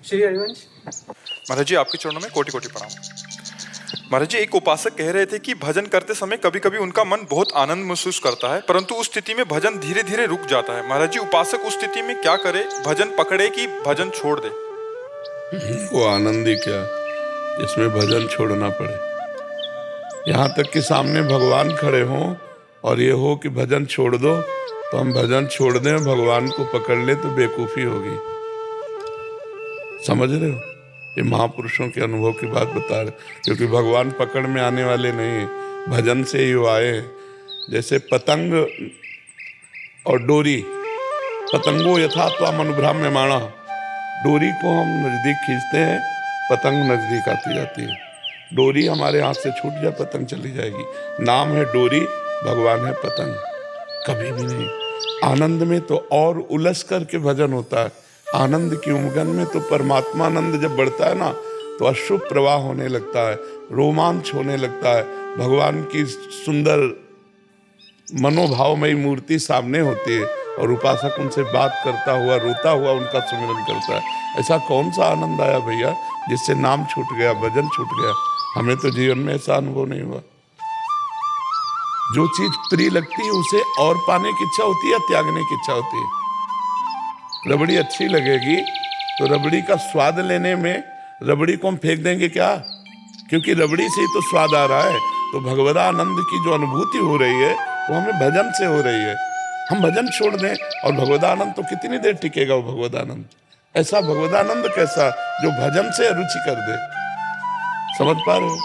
श्री हरिवंश। महाराज जी, आपके चरणों में कोटि कोटि प्रणाम। महाराज जी, एक उपासक कह रहे थे कि भजन करते समय कभी कभी उनका मन बहुत आनंद महसूस करता है, परंतु उस स्थिति में भजन धीरे धीरे रुक जाता है। महाराज जी, उपासक उस स्थिति में क्या करे? भजन पकड़े कि भजन छोड़ दे? वो आनंद ही क्या जिसमें भजन छोड़ना पड़े। यहाँ तक कि सामने भगवान खड़े हों और ये हो कि भजन छोड़ दो, तो हम भजन छोड़ दें, भगवान को पकड़ ले तो बेवकूफ़ी होगी। समझ रहे हो? ये महापुरुषों के अनुभव की बात बता रहे, क्योंकि भगवान पकड़ में आने वाले नहीं, भजन से ही वो आए। जैसे पतंग और डोरी, पतंगो यथा त्वम अनुभ्राम्यमाणः, डोरी को हम नजदीक खींचते हैं, पतंग नजदीक आती जाती है। डोरी हमारे हाथ से छूट जाए, पतंग चली जाएगी। नाम है डोरी, भगवान है पतंग। कभी भी नहीं। आनंद में तो और उलझ करके भजन होता है। आनंद की उमगन में तो परमात्मा आनंद जब बढ़ता है ना, तो अशुभ प्रवाह होने लगता है, रोमांच होने लगता है। भगवान की सुंदर मनोभावमयी मूर्ति सामने होती है और उपासक उनसे बात करता हुआ, रोता हुआ उनका सुमिरन करता है। ऐसा कौन सा आनंद आया भैया जिससे नाम छूट गया, भजन छूट गया? हमें तो जीवन में ऐसा अनुभव नहीं हुआ। जो चीज प्रिय लगती है उसे और पाने की इच्छा होती है या त्यागने की इच्छा होती है? रबड़ी अच्छी लगेगी तो रबड़ी का स्वाद लेने में रबड़ी को हम फेंक देंगे क्या? क्योंकि रबड़ी से ही तो स्वाद आ रहा है। तो भगवदानंद की जो अनुभूति हो रही है वो हमें भजन से हो रही है। हम भजन छोड़ दें और भगवदानंद तो कितनी देर टिकेगा वो भगवदानंद? ऐसा भगवदानंद कैसा जो भजन से रुचि कर दे। समझ पा रहे हो?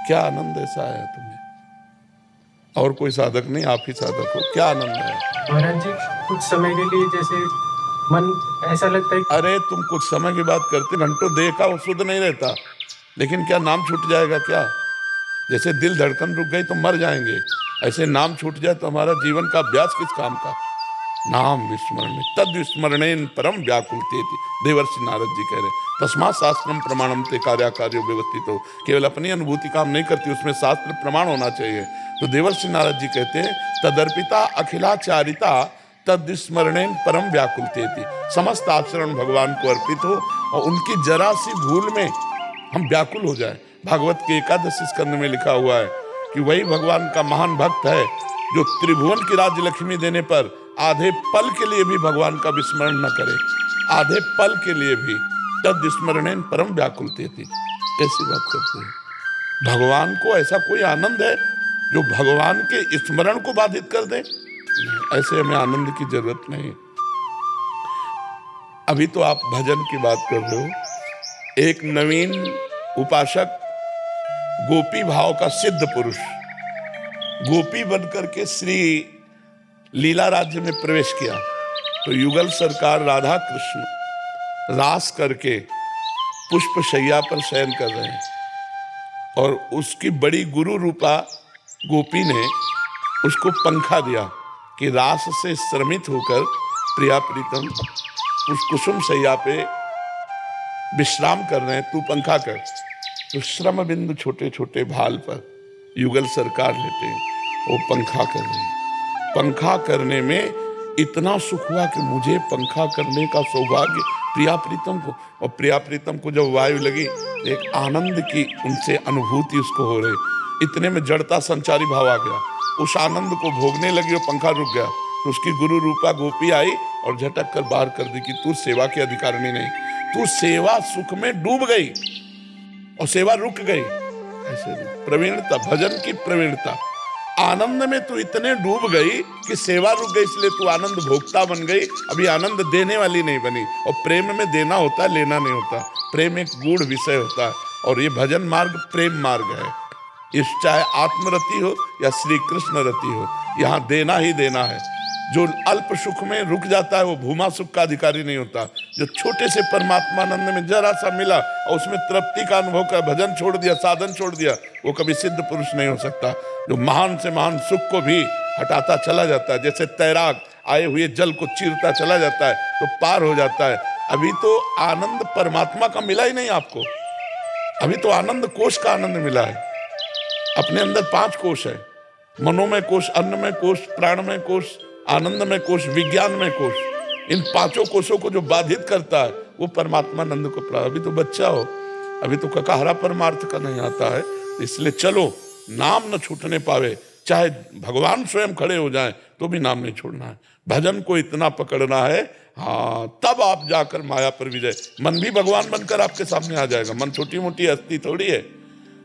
क्या आनंद ऐसा आया तुम्हें? और कोई साधक नहीं, आप ही साधक हो। क्या आनंद है महाराज जी, कुछ समय के लिए जैसे मन ऐसा लगता है। अरे तुम कुछ समय की बात करते, घंटों देह का वो शुद्ध नहीं रहता, लेकिन क्या नाम छूट जाएगा क्या? जैसे दिल धड़कन रुक गई तो मर जाएंगे, ऐसे नाम छूट जाए तो हमारा जीवन का अभ्यास किस काम का? नाम विस्मरण तद विस्मरणेन परम व्याकुलतेति, देवर्षि नारद जी कह रहे। तस्मात् शास्त्रम प्रमाणम ते कार्याकार्यो व्यवस्थित हो। केवल अपनी अनुभूति काम नहीं करती, उसमें शास्त्र प्रमाण होना चाहिए। तो देवर्षि नारद जी कहते हैं तदर्पिता अखिलाचारिता तद विस्मरणेन परम व्याकुलतेति। समस्त आचरण भगवान को अर्पित हो और उनकी जरा सी भूल में हम व्याकुल हो जाए। भागवत के 11 स्कंद में लिखा हुआ है कि वही भगवान का महान भक्त है जो त्रिभुवन की राज्य लक्ष्मी देने पर आधे पल के लिए भी भगवान का विस्मरण न करे, आधे पल के लिए भी। तद विस्मरणेन परम व्याकुलतेति। कैसी बात करते हैं? भगवान को ऐसा कोई आनंद है जो भगवान के स्मरण को बाधित कर दे? ऐसे हमें आनंद की जरूरत नहीं। अभी तो आप भजन की बात कर रहे हो। एक नवीन उपासक गोपी भाव का सिद्ध पुरुष गोपी बनकर के श्री लीला राज्य में प्रवेश किया, तो युगल सरकार राधा कृष्ण रास करके पुष्प शैया पर शयन कर रहे हैं और उसकी बड़ी गुरु रूपा गोपी ने उसको पंखा दिया कि रास से श्रमित होकर प्रिया प्रीतम उस कुसुम शैया पे विश्राम कर रहे हैं, तू पंखा कर। तो श्रम बिंदु छोटे छोटे भाल पर युगल सरकार लेते हैं, वो पंखा कर रहे हैं। पंखा करने में इतना सुख हुआ कि मुझे पंखा करने का सौभाग्य प्रिया प्रीतम को, और प्रिया प्रीतम को जब वायु लगी एक आनंद की उनसे अनुभूति उसको हो रही। इतने में जड़ता संचारी भाव आ गया, उस आनंद को भोगने लगी और पंखा रुक गया। तो उसकी गुरु रूपा गोपी आई और झटक कर बाहर कर दी कि तू सेवा की अधिकारिणी नहीं, तू सेवा सुख में डूब गई और सेवा रुक गई। ऐसे प्रवीणता, भजन की प्रवीणता, आनंद में तू इतने डूब गई कि सेवा रुक गई, इसलिए तू आनंद भोक्ता बन गई, अभी आनंद देने वाली नहीं बनी। और प्रेम में देना होता है, लेना नहीं होता। प्रेम एक गूढ़ विषय होता है और ये भजन मार्ग प्रेम मार्ग है। इस चाहे आत्मरति हो या श्री कृष्ण रति हो, यहाँ देना ही देना है। जो अल्प सुख में रुक जाता है वो भूमा सुख का अधिकारी नहीं होता। जो छोटे से परमात्मा आनंद में जरा सा मिला और उसमें तृप्ति का अनुभव कर भजन छोड़ दिया, साधन छोड़ दिया, वो कभी सिद्ध पुरुष नहीं हो सकता। जो महान से महान सुख को भी हटाता चला जाता है, जैसे तैराक आए हुए जल को चीरता चला जाता है तो पार हो जाता है। अभी तो आनंद परमात्मा का मिला ही नहीं आपको, अभी तो आनंद कोश का आनंद मिला है। अपने अंदर 5 कोश है, मनोमय कोश, अन्नमय कोश, प्राणमय कोश, आनंदमय कोश, विज्ञानमय कोश। इन 5 कोशों को जो बाधित करता है वो परमात्मानंद को प्राप्त। अभी तो बच्चा हो, अभी तो ककाहरा परमार्थ का नहीं आता है, इसलिए चलो नाम न छूटने पावे, चाहे भगवान स्वयं खड़े हो जाएं तो भी नाम नहीं छोड़ना है। भजन को इतना पकड़ना है, हाँ, तब आप जाकर माया पर विजय। मन भी भगवान बनकर आपके सामने आ जाएगा। मन छोटी मोटी हस्ती थोड़ी है।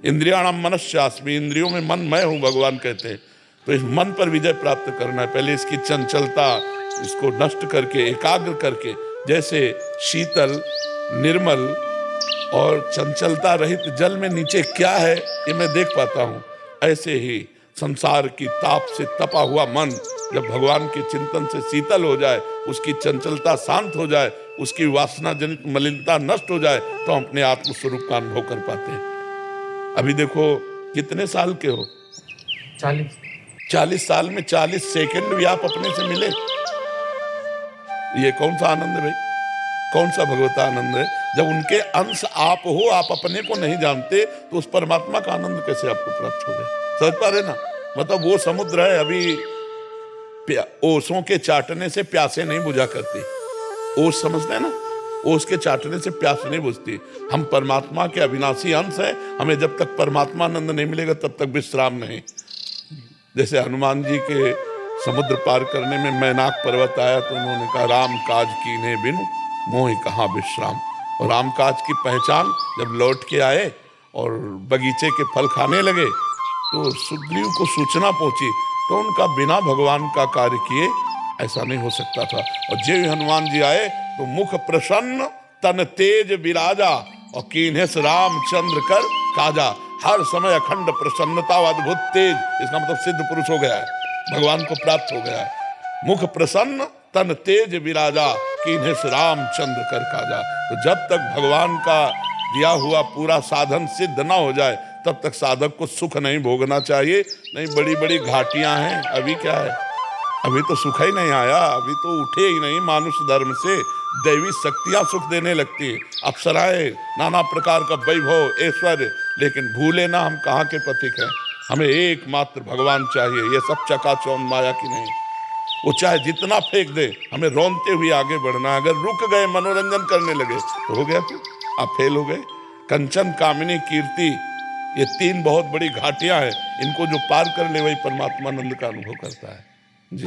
इंद्रियाणाम मनस्यास्मि, इंद्रियों में मन मैं हूं, भगवान कहते हैं। तो इस मन पर विजय प्राप्त करना है। पहले इसकी चंचलता, इसको नष्ट करके, एकाग्र करके, जैसे शीतल, निर्मल और चंचलता रहित जल में नीचे क्या है ये मैं देख पाता हूं, ऐसे ही संसार की ताप से तपा हुआ मन जब भगवान के चिंतन से शीतल हो जाए, उसकी चंचलता शांत हो जाए, उसकी वासना जनित मलिनता नष्ट हो जाए, तो हम अपने आत्म स्वरूप का अनुभव कर पाते हैं। अभी देखो कितने साल के हो? 40 साल में 40 सेकंड भी आप अपने से मिले, ये कौन सा आनंद है भाई? कौन सा भगवता आनंद है? जब उनके अंश आप हो, आप अपने को नहीं जानते, तो उस परमात्मा का आनंद कैसे आपको प्राप्त हो गया? समझ पा रहे ना? मतलब वो समुद्र है, अभी ओसों के चाटने से प्यासे नहीं बुझा करती। ओस समझते हैं ना? ओस के चाटने से प्यास नहीं बुझती। हम परमात्मा के अविनाशी अंश हैं, हमें जब तक परमात्मा आनंद नहीं मिलेगा तब तक विश्राम नहीं। जैसे हनुमान जी के समुद्र पार करने में मैनाक पर्वत आया तो उन्होंने कहा राम काज कीन्हे बिनु मोहि कहाँ विश्राम। और राम काज की पहचान जब लौट के आए और बगीचे के फल खाने लगे तो सुग्रीव को सूचना पहुंची, तो उनका बिना भगवान का कार्य किए ऐसा नहीं हो सकता था। और जब हनुमान जी आए तो मुख प्रसन्न तन तेज विराजा और कीन्हेस रामचंद्र कर काजा। हर समय अखंड प्रसन्नता व अद्भुत तेज, इसका मतलब सिद्ध पुरुष हो गया है, भगवान को प्राप्त हो गया है। मुख प्रसन्न तन तेज विराजा कीन्हेस रामचंद्र कर काजा। तो जब तक भगवान का दिया हुआ पूरा साधन सिद्ध ना हो जाए तब तक साधक को सुख नहीं भोगना चाहिए। नहीं, बड़ी बड़ी घाटियां हैं, अभी क्या है, अभी तो सुख ही नहीं आया, अभी तो उठे ही नहीं मानुष धर्म से। दैवी शक्तियां सुख देने लगती है, अप्सराएं, नाना प्रकार का वैभव ऐश्वर्य, लेकिन भूले ना हम कहाँ के पथिक हैं। हमें एकमात्र भगवान चाहिए। ये सब चकाचौंध माया की नहीं, वो चाहे जितना फेंक दे, हमें रोनते हुए आगे बढ़ना। अगर रुक गए, मनोरंजन करने लगे तो हो गया, फिर आप फेल हो गए। कंचन, कामिनी, कीर्ति, ये 3 बहुत बड़ी घाटियां हैं। इनको जो पार कर ले वही परमात्मानंद का अनुभव करता है। जी।